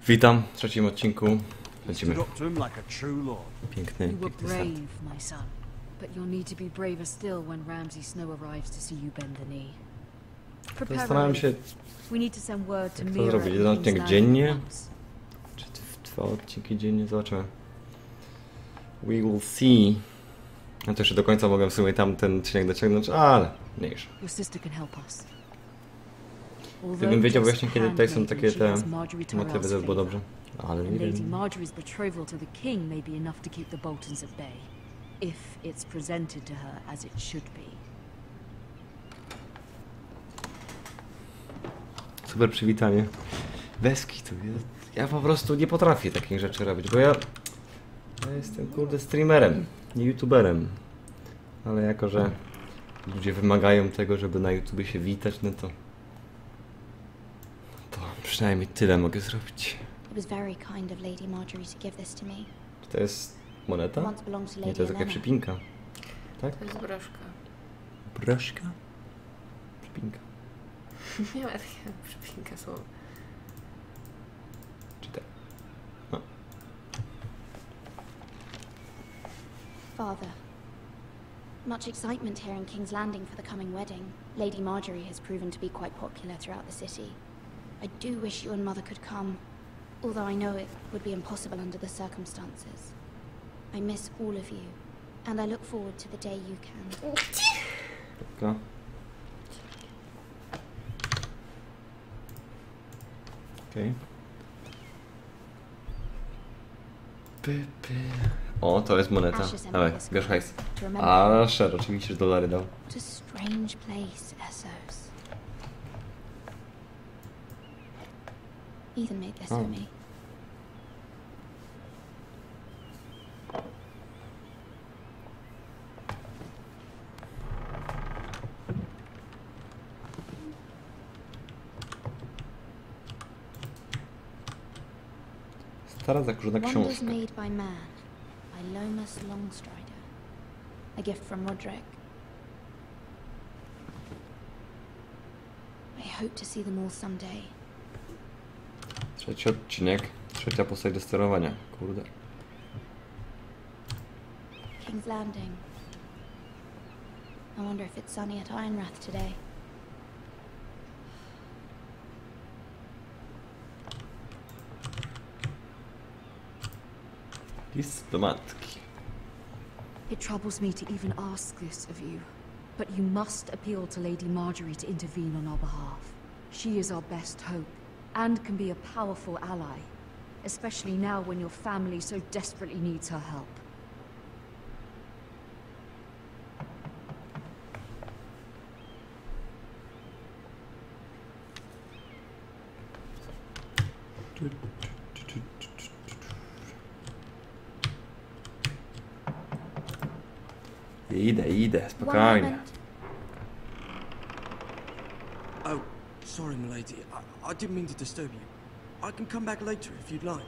Witam w trzecim odcinku. Lecimy. Piękny, You were piękny start. brave, my son, but you'll need to be braver still when Ramsay Snow arrives to see you bend the knee. Zastanawiam się, We need to send word to jak to Mira zrobić. and Jeden King's odcinek Landing dziennie? once. Czy 2 odcinki dziennie? Zobaczymy. We will see. No to jeszcze do końca mogę w sumie tamten odcinek dociągnąć, ale mniejsza. Your sister can help us. Gdybym wiedział właśnie, kiedy tutaj są takie te motywy, motywy, to by było dobrze. Ale nie And Lady wiem. Marjorie's betrothal to the king may be enough to keep the Boltons at bay, if it's presented to her as it should be. Super przywitanie. Weski tu. Ja po prostu nie potrafię takich rzeczy robić, bo ja jestem kurde streamerem, nie youtuberem. Ale jako, że ludzie wymagają tego, żeby na YouTubie się witać, no to przynajmniej tyle mogę zrobić. It was very kind of Lady Marjorie to give this to me. Czy to jest moneta? Once belonged to Nie, Lady to jest jakaś Elena. przypinka. Tak? To jest broszka. Broszka? Przypinka. Nie ma takiego przypinka słowa. Czy tak? No. Father, much excitement here in King's Landing for the coming wedding. Lady Marjorie has proven to be quite popular throughout the city. I do wish you and Mother could come, although I know it would be impossible under the circumstances. I miss all of you, and I look forward to the day you can. Taka. Okej. O, to jest moneta. Dawaj, bierz hajs. To remember A, szer, oczywiście, że dolary dał. what a strange place, Essos. Ethan made this Oh. for me. Stara zakurzona Wonders książka. made by man, by Lomas Longstrider. A gift from Roderick. I hope to see them all someday. Trzeci odcinek. Trzecia postać do sterowania. Kurde. King's Landing. I wonder if it's sunny at Ironrath today. List do matki. It troubles me to even ask this of you, but you must appeal to Lady Marjorie to intervene on our behalf. She is our best hope, and can be a powerful ally, especially now when your family so desperately needs her help. Idę, spokojnie. Oh, sorry, milady. I didn't mean to disturb you. I can come back later if you'd like.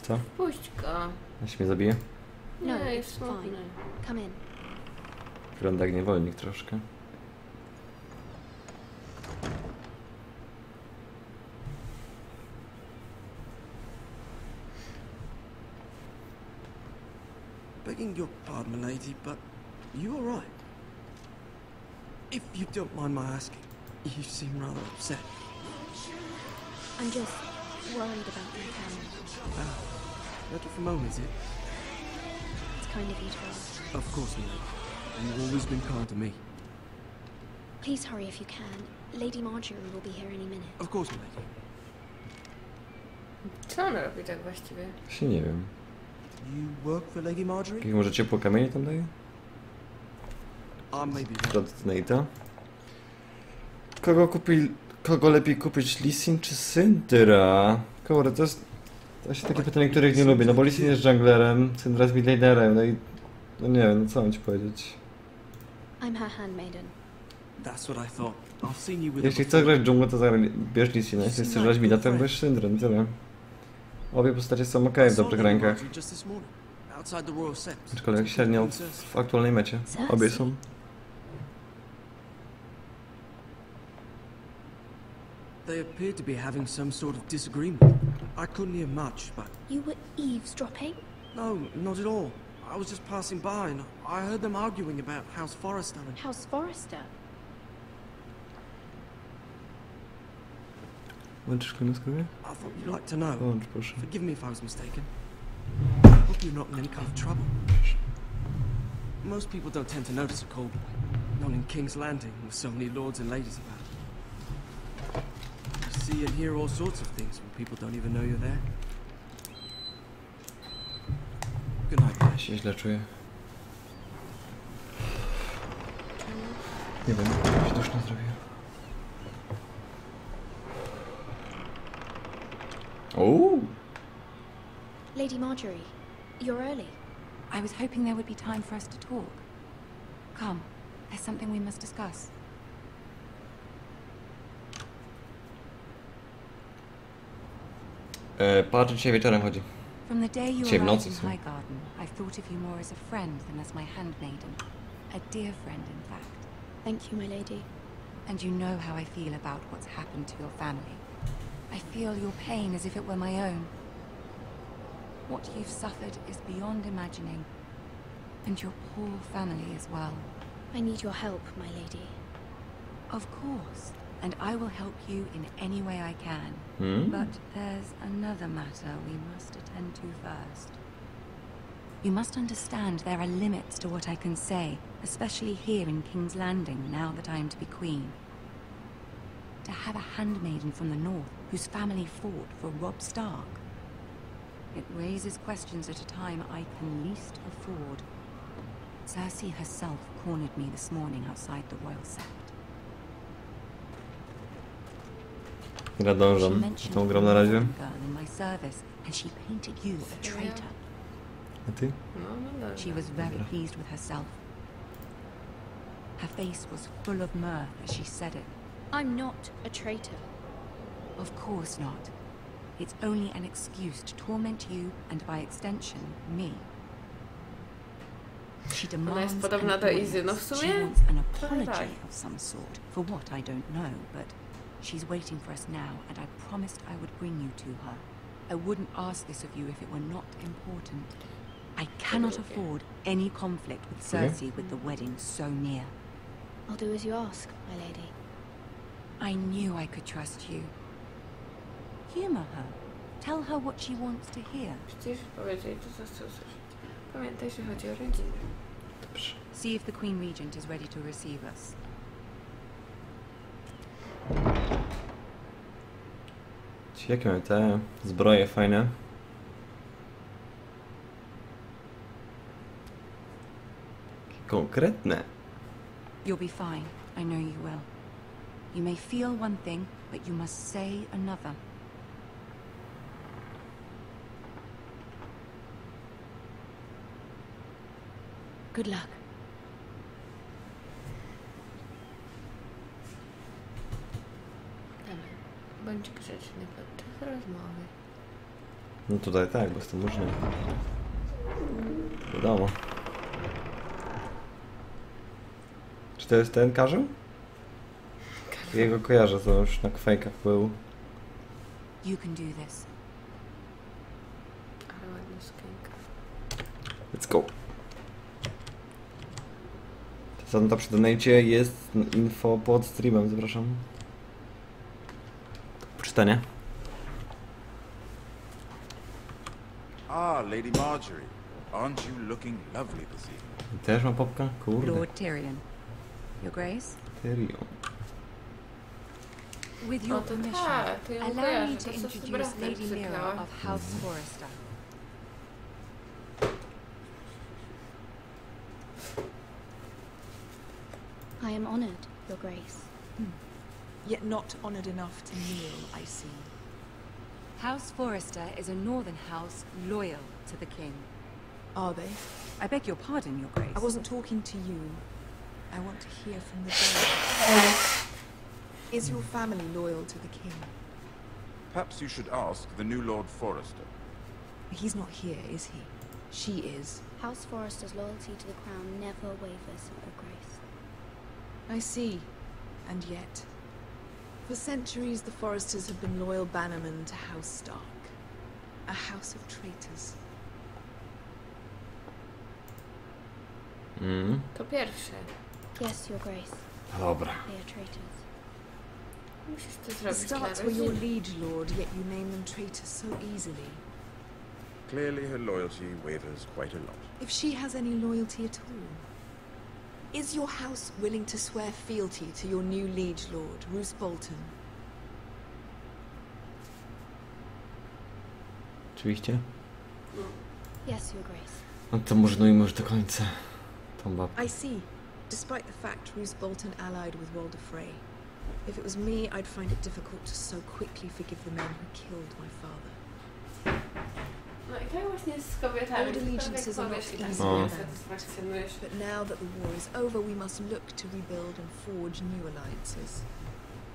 Co? Puść go. Aż mnie zabije? No, Nie, it's jest smutny. fine. Come in. Wygląda jak niewolnik troszkę. Begging your pardon, milady, but you all right? If you don't mind my asking, you seem rather upset. I'm just worried about your family. Ah, letter from home, is it? It's kind of you to ask. Of course, milady. You've always been kind to me. Please hurry if you can. Lady Marjorie will be here any minute. Of course, milady. Co on robi tak właściwie? Właśnie nie wiem. You work for Lady Marjorie? Jakieś może ciepłe kamienie tam daje? Maybe. Od Nate'a. Kogo lepiej kupić, Lisin czy Syndra? Kurde, to jest właśnie takie pytanie, których nie lubię, no bo Lisin jest junglerem, Syndra jest midlanerem, no i no nie wiem, no co mam ci powiedzieć. I'm her handmaiden. That's what I thought. I've seen you with Jeśli her chcesz before. grać dżunglę, to bierz Lisina, jeśli chcesz grać mida, to bierz Syndrę, no tyle. Obie postacie są ok w dobrych rękach. Just this morning, outside the Royal Sept. Aczkolwiek średnio w aktualnej mecie. Obie są. They appeared to be having some sort of disagreement. I couldn't hear much, but... You were eavesdropping? No, not at all. I was just passing by and I heard them arguing about House Forrester and... House Forrester? Łączysz klemenską? I thought you'd like to know. Łącz, proszę. Forgive me if I was mistaken. Hope you're not in any kind of trouble. Most people don't tend to notice a cold boy. Not in King's Landing with so many lords and ladies about. You see and hear all sorts of things when people don't even know you're there. Good night, Ja guys. się źle czuję. Nie wiem, się duszno zrobiło. Ooh. Lady Marjorie, you're early. I was hoping there would be time for us to talk. Come, there's something we must discuss. Patrz, dzisiaj wieczorem chodzi. From the day you Dzisiaj w arrived nocy in są. Highgarden, I've thought of you more as a friend than as my handmaiden. A dear friend, in fact. Thank you, my lady. And you know how I feel about what's happened to your family. I feel your pain as if it were my own. What you've suffered is beyond imagining. And your poor family as well. I need your help, my lady. Of course. And I will help you in any way I can. But there's another matter we must attend to first. You must understand there are limits to what I can say, especially here in King's Landing, now that I am to be queen. To have a handmaiden from the north whose family fought for Robb Stark. It raises questions at a time I can least afford. Cersei herself cornered me this morning outside the royal sept. Nie She nadążam z mentioned tą the grą na razie. Nervarien girl in my service, and she painted you a traitor. A ty? No, no, She was very pleased with herself. Her face was full of mirth as she said it. I'm not a traitor. Of course not. It's only an excuse to torment you and by extension, me. She demands jest podobna an do Izy. No w audience. sumie She wants an trochę tak. apology of some sort. For what, I don't know, but she's waiting for us now, and I promised I would bring you to her. I wouldn't ask this of you if it were not important. I cannot afford any conflict with Cersei with the wedding so near. I'll do as you ask, my lady. I knew I could trust you. Humor her. Tell her what she wants to hear. Przecież powiedzieli to, co chcę usłyszeć. Pamiętaj, że chodzi o rodzinę. Dobrze. See if the Queen Regent is ready to receive us. Jakie mamy te zbroje fajne? Takie konkretne. You'll be fine. I know you will. You may feel one thing, but you must say another. Good luck. Dawaj. Bądź grzeczny podczas rozmowy. No tutaj tak, bo jestem możny. Wiadomo. Czy to jest ten karzeł? Jego kojarzę, to już na kwejkach był. You can do this. Ale ładna skrzynka. Let's go. Tam przy donacie jest info pod streamem, zapraszam. Poczytanie. Ah, Lady Marjorie. Aren't you looking lovely this evening? Też mam popka? Kurde. Lord Tyrion. Your Grace? Tyrion. With O, your to permission, tak, to ją allow me kojarzę. to To co z introduce bratem Lady Lyra sypiała. of House Forrester. I am honored, Your Grace. Yet not honored enough to kneel, I see. House Forrester is a northern house loyal to the king. Are they? I beg your pardon, Your Grace. I wasn't talking to you. I want to hear from the dead. Is your family loyal to the king? Perhaps you should ask the new Lord Forrester. He's not here, is he? She is. House Forrester's loyalty to the crown never wavers, Your Grace. I see. And yet... For centuries, the Foresters have been loyal bannermen to House Stark. A house of traitors. To pierwsze. Yes, Your Grace. Dobra. They are traitors. Musisz to The zrobić dla Starks were your rodziny. liege lord, yet you name them traitors so easily. Clearly her loyalty wavers quite a lot. If she has any loyalty at all. Is your house willing to swear fealty to your new liege lord, Roose Bolton? Oczywiście. Yes, Your Grace. No to murnujmy już do końca tą babkę. I see. Despite the fact Roose Bolton allied with Walder Frey. If it was me, I'd find it difficult to so quickly forgive the men who killed my father. No i tak właśnie jest z kobietami. Old allegiances are Powiesz not i tak easy nie to satysfakcjonujesz. But now that the war is over, we must look to rebuild and forge new alliances.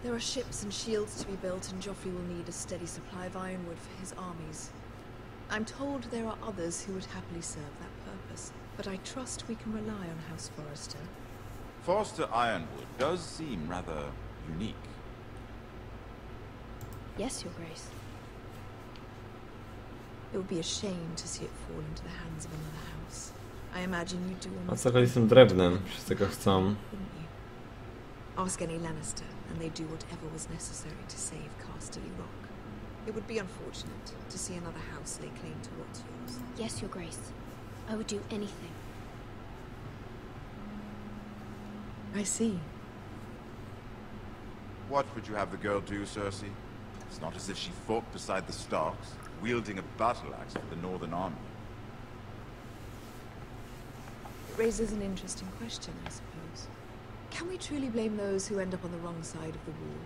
There are ships and shields to be built, and Joffrey will need a steady supply of ironwood for his armies. I'm told there are others who would happily serve that purpose, but I trust we can rely on House Forrester. Forster Ironwood does seem rather unique. Yes, Your Grace. It would be a shame to see it fall into the hands of another house. I imagine you do A almost co chodzi z tym drewnem? Wszyscy go chcą. wouldn't you? Ask any Lannister, and they do whatever was necessary to save Casterly Rock. It would be unfortunate to see another house lay claim to what's yours. Yes, Your Grace. I would do anything. I see. What would you have the girl do, Cersei? It's not as if she fought beside the Starks, wielding a battle axe for the Northern Army. It raises an interesting question, I suppose. Can we truly blame those who end up on the wrong side of the war?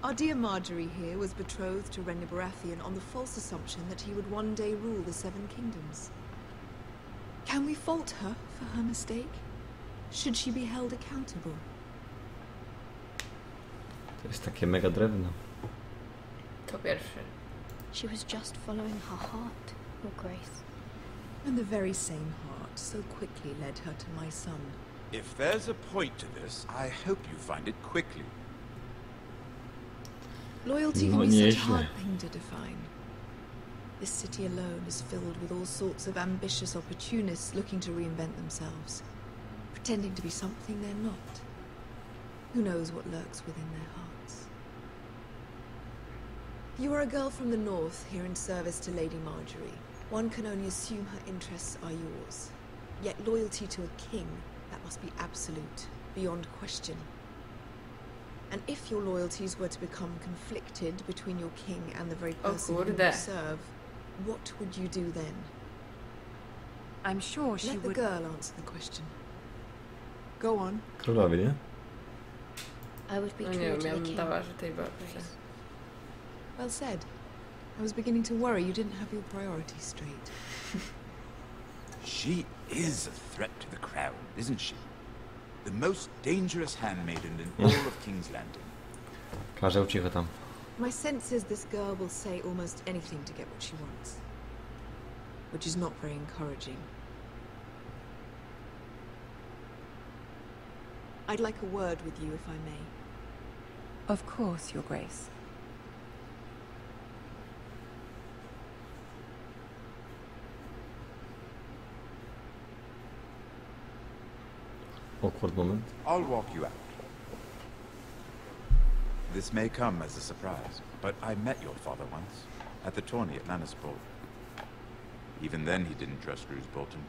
Our dear Marjorie here was betrothed to Renly Baratheon on the false assumption that he would one day rule the Seven Kingdoms. Can we fault her for her mistake? Should she be held accountable? To jest takie mega drewno. To pierwsze. She was just following her heart, Your Grace. And the very same heart so quickly led her to my son. If there's a point to this, I hope you find it quickly. Loyalty No can be such a nieźle. hard thing to define. This city alone is filled with all sorts of ambitious opportunists looking to reinvent themselves, pretending to be something they're not. Who knows what lurks within their hearts? You are a girl from the north, here in service to Lady Marjorie. One can only assume her interests are yours. Yet loyalty to a king, that must be absolute, beyond question. And if your loyalties were to become conflicted between your king and the very person whom kurde. you serve, what would you do then? I'm sure she Let the would... girl answer the question. Go on. Królowie, nie? I would be No true nie to wiem, ja the bym king. dała, że tej babce. Grace. Well said. I was beginning to worry you didn't have your priorities straight. She is a threat to the crown, isn't she? The most dangerous handmaiden in all of King's Landing. Karzeł cicho tam. My sense is this girl will say almost anything to get what she wants. Which is not very encouraging. I'd like a word with you, if I may. Of course, Your Grace. Awkward moment. I'll walk you out. This may come as a surprise, but I met your father once, at the tourney at Lannisport. Even then he didn't trust Roose Bolton.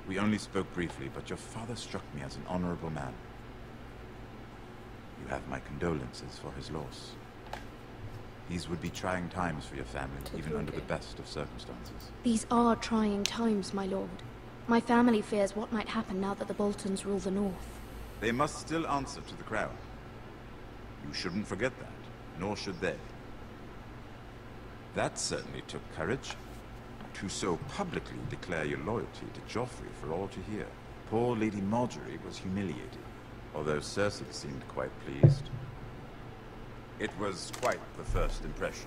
We only spoke briefly, but your father struck me as an honorable man. You have my condolences for his loss. These would be trying times for your family, even under the best of circumstances. These are trying times, my lord. My family fears what might happen now that the Boltons rule the north. They must still answer to the crown. You shouldn't forget that, nor should they. That certainly took courage. To so publicly declare your loyalty to Joffrey for all to hear. Poor Lady Marjorie was humiliated, although Cersei seemed quite pleased. It was quite the first impression.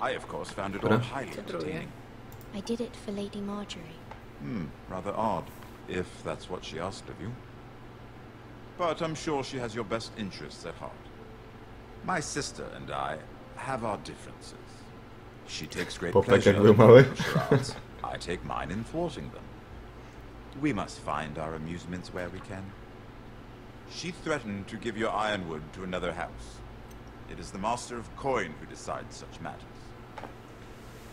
I, of course, found it all highly entertaining. I did it for Lady Marjorie. Rather odd, if that's what she asked of you. but I'm sure she has your best interests at heart. My sister and I have our differences. She takes great pleasure in the charades. I take mine in thwarting them. We must find our amusements where we can. She threatened to give your ironwood to another house. It is the Master of Coin who decides such matters.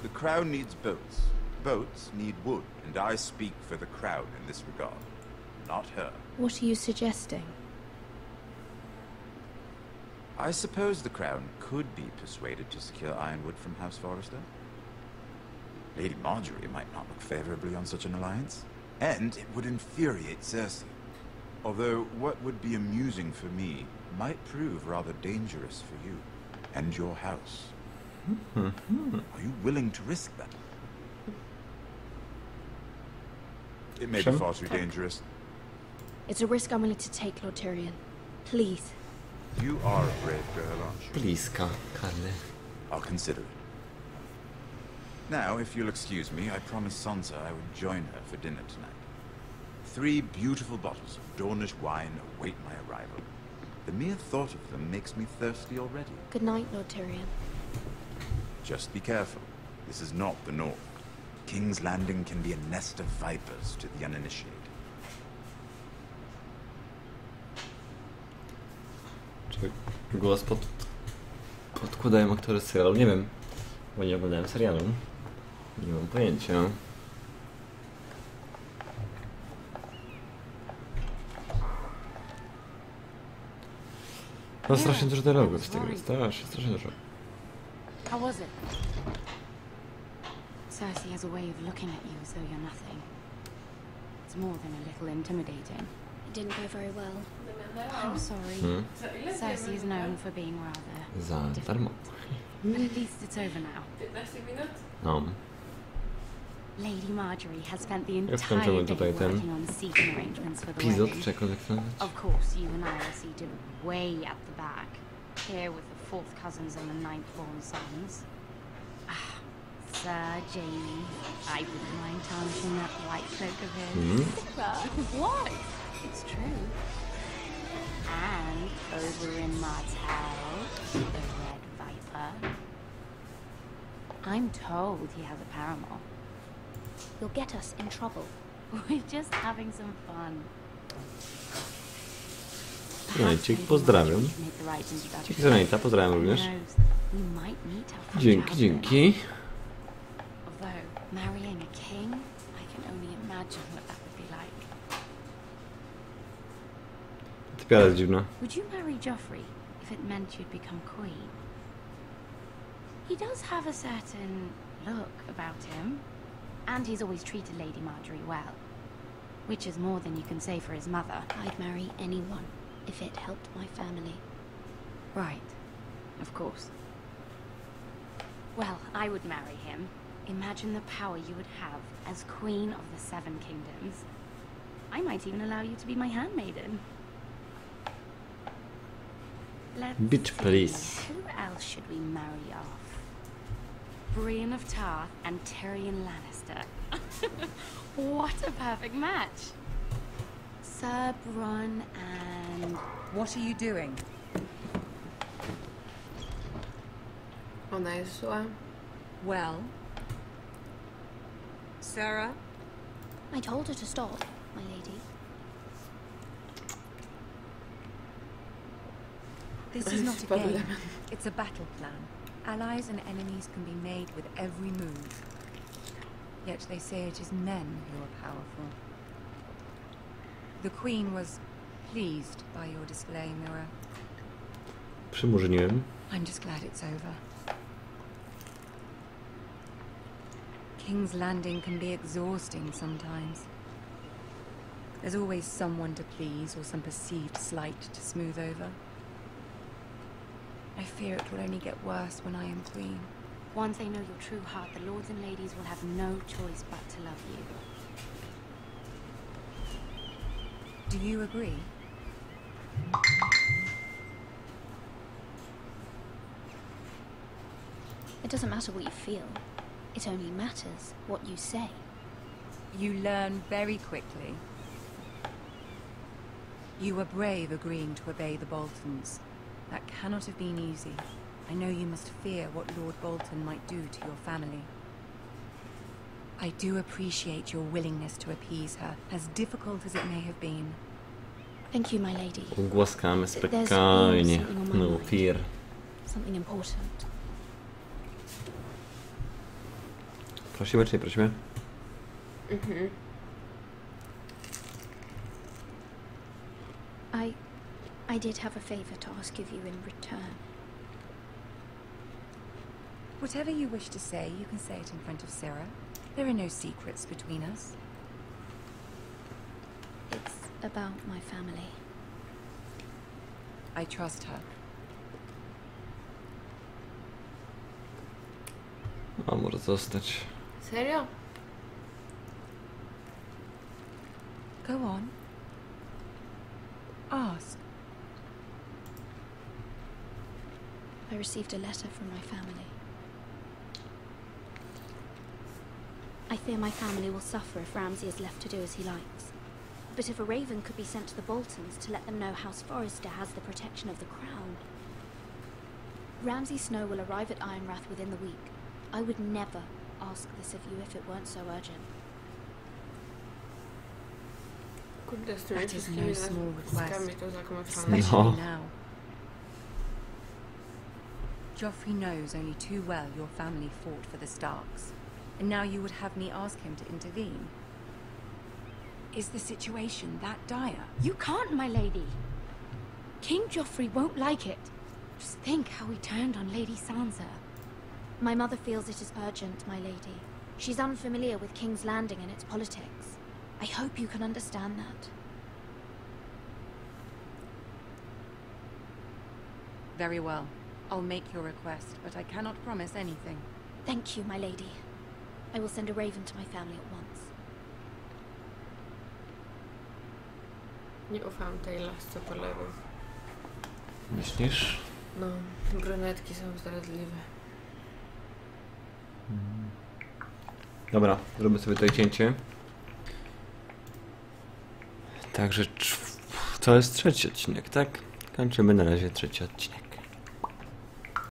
The crown needs boats. Boats need wood, and I speak for the crown in this regard, not her. What are you suggesting? I suppose the crown could be persuaded to secure ironwood from House Forrester. Lady Marjorie might not look favorably on such an alliance, and it would infuriate Cersei. Although what would be amusing for me might prove rather dangerous for you and your house. Are you willing to risk that? It may be far too dangerous. It's a risk I'm willing to take, Lord Tyrion. Please. You are a brave girl, aren't you? Please, Carle. I'll consider it. Now, if you'll excuse me, I promised Sansa I would join her for dinner tonight. 3 beautiful bottles of Dornish wine await my arrival. The mere thought of them makes me thirsty already. Good night, Lord Tyrion. Just be careful. This is not the North. King's Landing can be a nest of vipers to the uninitiated. Czy głos podkładają aktory z serialu? Nie wiem, bo nie oglądałem serialu. Nie mam pojęcia. No strasznie dużo dialogów z tego jest, strasznie dużo. How was it? Cersei has a way of looking at you as though you're nothing. It's more than a little intimidating. It didn't go very well. I'm sorry. Cersei is known for being rather Za darmo. difficult. But at least it's over now. 15 minut? No. Lady Marjorie has spent the Ja entire skończyłem day tutaj ten working on the seating arrangements for the epizod, wedding. czy jakkolwiek to nazwać. Of course, you and I are seated way at the back, here with the 4th cousins and the 9th-born sons. Ah, Sir Jaime, I wouldn't mind tarnishing that white cloak of his. What? It's true. And over in Martell, the Red Viper, I'm told he has a paramour. You'll get us in trouble. We're just having some fun. Słuchajcie, pozdrawiam. Dzięki za Najta, pozdrawiam również. Dzięki, dzięki. Although marrying a king, I can only imagine what that would be like. Typiara jest dziwna. Would you marry Joffrey if it meant you'd become queen? He does have a certain look about him, and he's always treated Lady Marjorie well, which is more than you can say for his mother. I'd marry anyone if it helped my family. Right, of course. Well, I would marry him. Imagine the power you would have as Queen of the 7 Kingdoms. I might even allow you to be my handmaiden. Let's Bitch, see. please. Who else should we marry off? Brienne of Tarth and Tyrion Lannister. What a perfect match! Sir Bronn and... What are you doing? Ona jest zła. Well? Sarah? I told her to stop, my lady. This is not a game. It's a battle plan. Allies and enemies can be made with every move. Yet they say it is men who are powerful. The Queen was pleased by your display, Mira. Przymurzyniłem. I'm just glad it's over. King's Landing can be exhausting sometimes. There's always someone to please or some perceived slight to smooth over. I fear it will only get worse when I am queen. Once they know your true heart, the lords and ladies will have no choice but to love you. Do you agree? It doesn't matter what you feel. It only matters what you say. You learn very quickly. You were brave agreeing to obey the Boltons. That cannot have been easy. I know you must fear what Lord Bolton might do to your family. I do appreciate your willingness to appease her, as difficult as it may have been. Thank you, my lady. Ugłaskamy spokojnie. No fear. Something important. Prosimy czy nie prosimy? I did have a favor to ask of you in return. Whatever you wish to say, you can say it in front of Sarah. There are no secrets between us. It's about my family. I trust her. A może zostać. Serio? Go on. Ask. I received a letter from my family. I fear my family will suffer if Ramsay is left to do as he likes. But if a raven could be sent to the Boltons to let them know House Forrester has the protection of the crown. Ramsay Snow will arrive at Ironrath within the week. I would never ask this of you if it weren't so urgent. Kurde, z tymi That is wszystkimi no small nazwiskami request. to zakomaczane. Especially now. Joffrey knows only too well your family fought for the Starks. And now you would have me ask him to intervene. Is the situation that dire? You can't, my lady. King Joffrey won't like it. Just think how he turned on Lady Sansa. My mother feels it is urgent, my lady. She's unfamiliar with King's Landing and its politics. I hope you can understand that. Very well. I'll make your request, but I cannot promise anything. Thank you, my lady. I will send a raven to my family at once. Nie ufam tej lasce po lewo. Myślisz? No, brunetki są zdradliwe. Dobra, zrobię sobie tutaj cięcie. Także to jest trzeci odcinek, tak? Kończymy na razie trzeci odcinek.